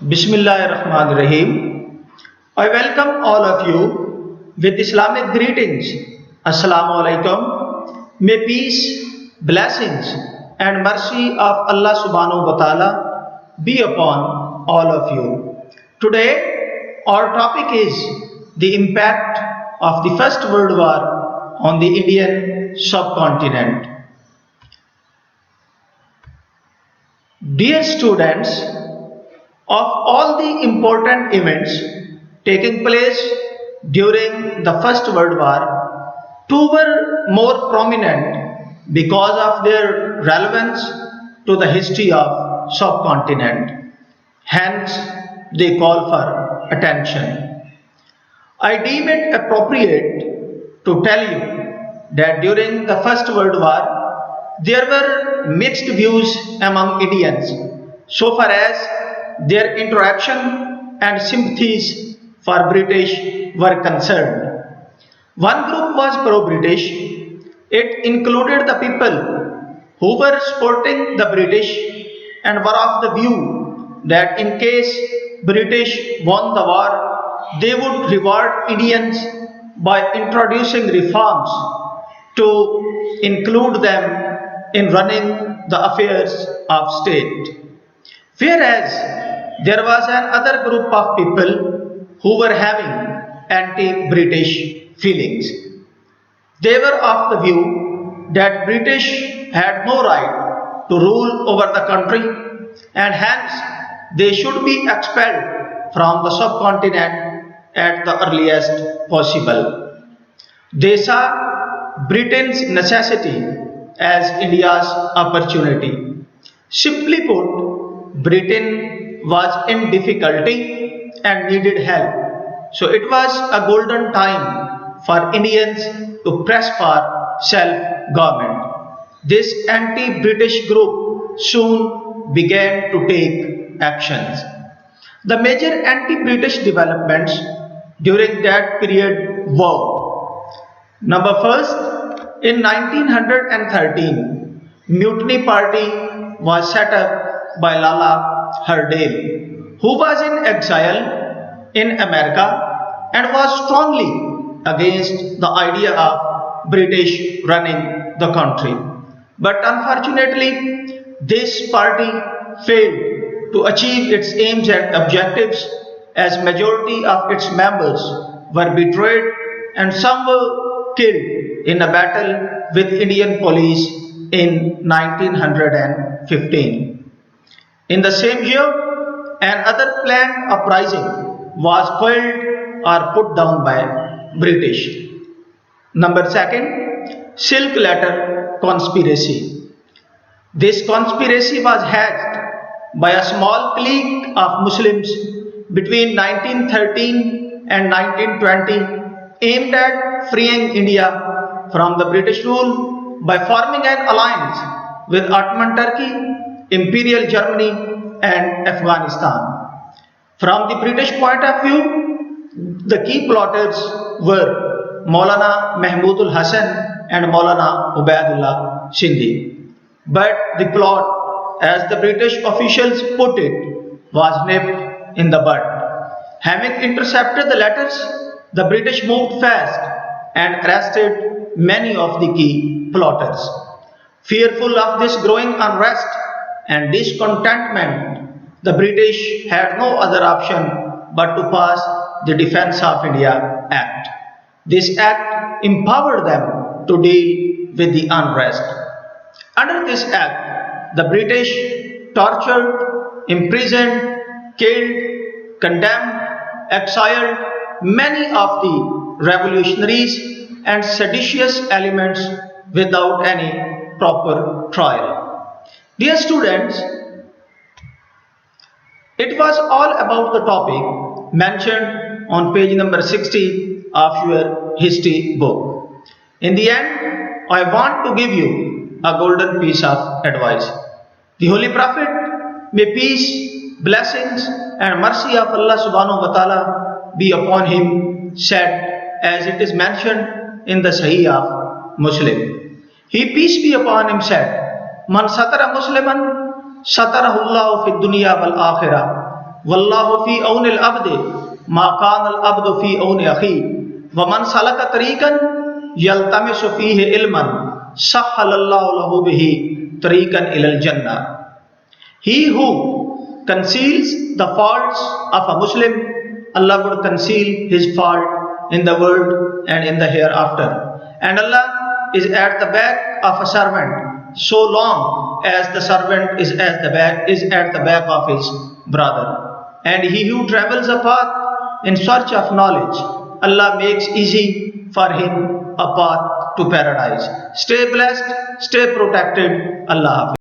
Bismillahirrahmanirrahim. I welcome all of you with Islamic greetings. Assalamu alaikum. May peace, blessings, and mercy of Allah subhanahu wa ta'ala be upon all of you. Today, our topic is the impact of the First World War on the Indian subcontinent. Dear students, of all the important events taking place during the First World War, two were more prominent because of their relevance to the history of subcontinent. Hence, they call for attention. I deem it appropriate to tell you that during the First World War, there were mixed views among Indians so far as their interaction and sympathies for British were concerned. One group was pro-British. It included the people who were supporting the British and were of the view that in case British won the war, they would reward Indians by introducing reforms to include them in running the affairs of state. Whereas there was another group of people who were having anti-British feelings. They were of the view that British had no right to rule over the country and hence they should be expelled from the subcontinent at the earliest possible. They saw Britain's necessity as India's opportunity. Simply put, Britain was in difficulty and needed help. So it was a golden time for Indians to press for self-government. This anti-British group soon began to take actions. The major anti-British developments during that period were: number first, in 1913, Mutiny Party was set up by Lala Hardale, who was in exile in America and was strongly against the idea of British running the country. But unfortunately, this party failed to achieve its aims and objectives as majority of its members were betrayed and some were killed in a battle with Indian police in 1915. In the same year, another planned uprising was quelled or put down by British. Number second, Silk Letter Conspiracy. This conspiracy was hatched by a small clique of Muslims between 1913 and 1920 aimed at freeing India from the British rule by forming an alliance with Ottoman Turkey, Imperial Germany and Afghanistan. From the British point of view, the key plotters were Maulana Mahmudul Hasan and Maulana Ubaidullah Sindhi. But the plot, as the British officials put it, was nipped in the bud. Having intercepted the letters, the British moved fast and arrested many of the key plotters. Fearful of this growing unrest and discontentment, the British had no other option but to pass the Defence of India Act. This act empowered them to deal with the unrest. Under this act, the British tortured, imprisoned, killed, condemned, exiled many of the revolutionaries and seditious elements without any proper trial. Dear students, it was all about the topic mentioned on page number 60 of your history book. In the end, I want to give you a golden piece of advice. The Holy Prophet, may peace, blessings and mercy of Allah subhanahu wa ta'ala be upon him, said, as it is mentioned in the Sahih of Muslim. He, peace be upon him, said, Man satara musliman satarahullahu fid dunya wal akhirah Wallahu fi auni al-abdi ma kana al-abdu fi auni akhi wa man salaka tariqan yaltamisu fihi ilman sahhalallahu lahu bihi tariqan ila al-jannah. He who conceals the faults of a Muslim, Allah would conceal his fault in the world and in the hereafter. And Allah is at the back of a servant so long as the servant is at the back of his brother. And he who travels a path in search of knowledge, Allah makes easy for him a path to paradise. Stay blessed, stay protected. Allah Hafiz.